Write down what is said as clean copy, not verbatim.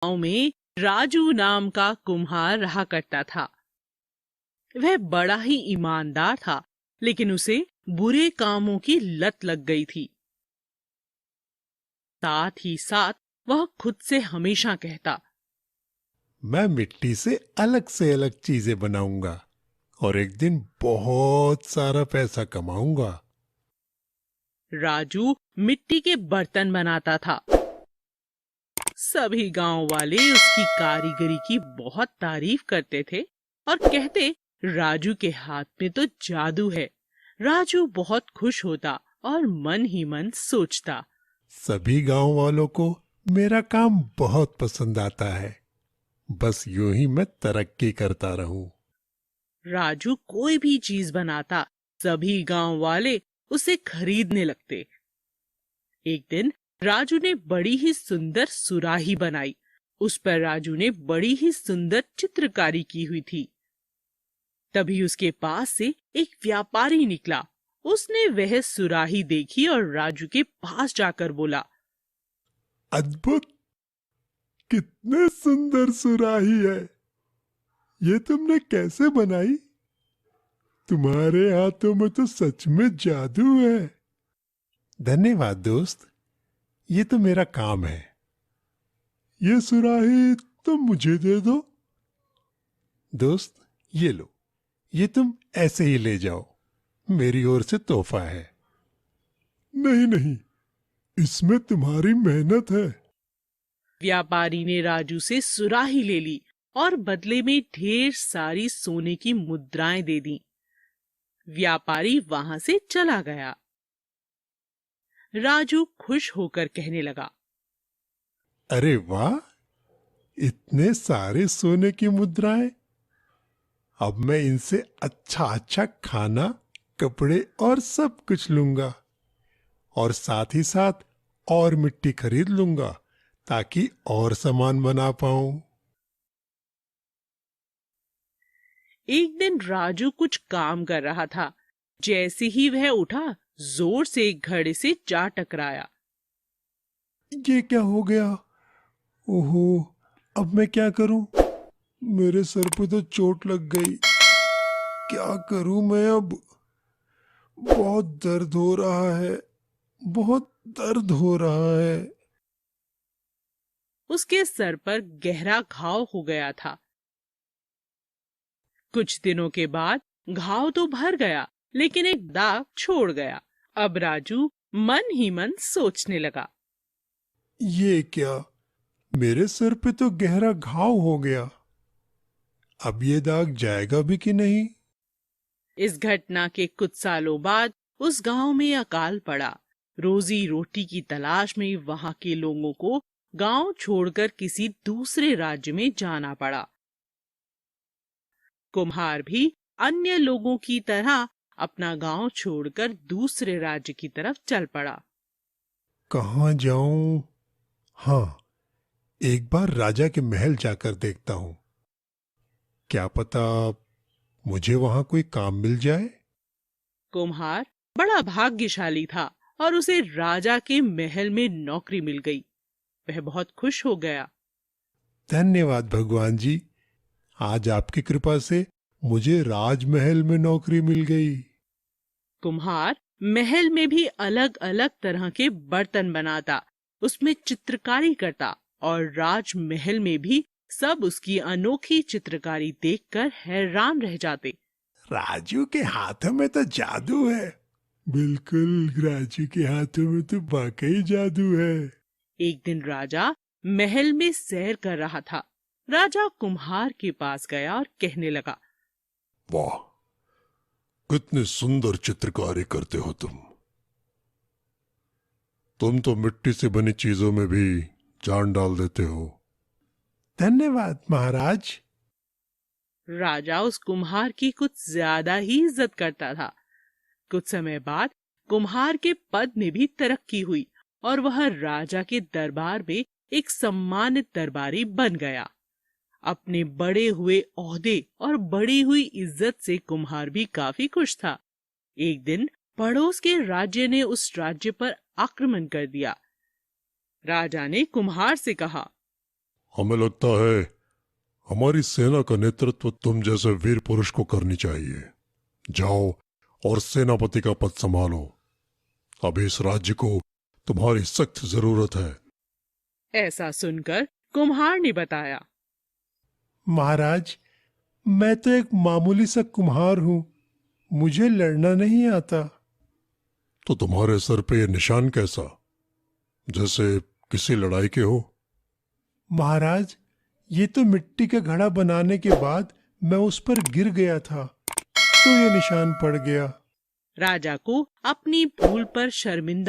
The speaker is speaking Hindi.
गांव में राजू नाम का कुम्हार रहा करता था। वह बड़ा ही ईमानदार था, लेकिन उसे बुरे कामों की लत लग गई थी। साथ ही साथ वह खुद से हमेशा कहता, मैं मिट्टी से अलग चीजें बनाऊंगा और एक दिन बहुत सारा पैसा कमाऊंगा। राजू मिट्टी के बर्तन बनाता था। सभी गांव वाले उसकी कारीगरी की बहुत तारीफ करते थे और कहते, राजू के हाथ में तो जादू है। राजू बहुत खुश होता और मन ही मन सोचता, सभी गांव वालों को मेरा काम बहुत पसंद आता है। बस यूं ही मैं तरक्की करता रहूं। राजू कोई भी चीज बनाता, सभी गांव वाले उसे खरीदने लगते। एक दिन राजू ने बड़ी ही सुंदर सुराही बनाई। उस पर राजू ने बड़ी ही सुंदर चित्रकारी की हुई थी। तभी उसके पास से एक व्यापारी निकला। उसने वह सुराही देखी और राजू के पास जाकर बोला, अद्भुत! कितने सुंदर सुराही है! ये तुमने कैसे बनाई? तुम्हारे हाथों में तो सच में जादू है। धन्यवाद दोस्त, ये तो मेरा काम है। ये सुराही तुम मुझे दे दो। दोस्त, ये लो, ये तुम ऐसे ही ले जाओ, मेरी ओर से तोहफा है। नहीं नहीं, इसमें तुम्हारी मेहनत है। व्यापारी ने राजू से सुराही ले ली और बदले में ढेर सारी सोने की मुद्राएं दे दी। व्यापारी वहां से चला गया। राजू खुश होकर कहने लगा, अरे वाह, इतने सारे सोने की मुद्राएं! अब मैं इनसे अच्छा खाना, कपड़े और सब कुछ लूंगा और साथ ही साथ और मिट्टी खरीद लूंगा ताकि और सामान बना पाऊं। एक दिन राजू कुछ काम कर रहा था। जैसे ही वह उठा, जोर से एक घड़े से जा टकराया। ये क्या हो गया? ओहो, अब मैं क्या करूं? मेरे सर पे तो चोट लग गई। क्या करूं मैं अब? बहुत दर्द हो रहा है, बहुत दर्द हो रहा है। उसके सर पर गहरा घाव हो गया था। कुछ दिनों के बाद घाव तो भर गया, लेकिन एक दाग छोड़ गया। अब राजू मन ही मन सोचने लगा, ये क्या? मेरे सर पे तो गहरा घाव हो गया। अब ये दाग जाएगा भी कि नहीं? इस घटना के कुछ सालों बाद उस गांव में अकाल पड़ा। रोजी रोटी की तलाश में वहां के लोगों को गांव छोड़कर किसी दूसरे राज्य में जाना पड़ा। कुम्हार भी अन्य लोगों की तरह अपना गांव छोड़कर दूसरे राज्य की तरफ चल पड़ा। कहाँ जाऊं? हाँ, एक बार राजा के महल जाकर देखता हूं। क्या पता मुझे वहां कोई काम मिल जाए। कुम्हार बड़ा भाग्यशाली था और उसे राजा के महल में नौकरी मिल गई। वह बहुत खुश हो गया। धन्यवाद भगवान जी, आज आपकी कृपा से मुझे राजमहल में नौकरी मिल गई। कुम्हार महल में भी अलग अलग तरह के बर्तन बनाता, उसमें चित्रकारी करता और राजमहल में भी सब उसकी अनोखी चित्रकारी देखकर हैरान रह जाते। राजू के हाथों में तो जादू है। बिल्कुल, राजू के हाथों में तो वाकई जादू है। एक दिन राजा महल में सैर कर रहा था। राजा कुम्हार के पास गया और कहने लगा, वाह, कितनी सुंदर चित्रकारी करते हो तुम। तुम तो मिट्टी से बनी चीजों में भी जान डाल देते हो। धन्यवाद महाराज। राजा उस कुम्हार की कुछ ज्यादा ही इज्जत करता था। कुछ समय बाद कुम्हार के पद में भी तरक्की हुई और वह राजा के दरबार में एक सम्मानित दरबारी बन गया। अपने बड़े हुए ओहदे और बढ़ी हुई इज्जत से कुम्हार भी काफी खुश था। एक दिन पड़ोस के राज्य ने उस राज्य पर आक्रमण कर दिया। राजा ने कुम्हार से कहा, हमें लगता है हमारी सेना का नेतृत्व तुम जैसे वीर पुरुष को करनी चाहिए। जाओ और सेनापति का पद संभालो। अभी इस राज्य को तुम्हारी सख्त जरूरत है। ऐसा सुनकर कुम्हार ने बताया, महाराज, मैं तो एक मामूली सा कुम्हार हूं, मुझे लड़ना नहीं आता। तो तुम्हारे सर पे ये निशान कैसा, जैसे किसी लड़ाई के हो? महाराज, ये तो मिट्टी का घड़ा बनाने के बाद मैं उस पर गिर गया था, तो ये निशान पड़ गया। राजा को अपनी भूल पर शर्मिंदा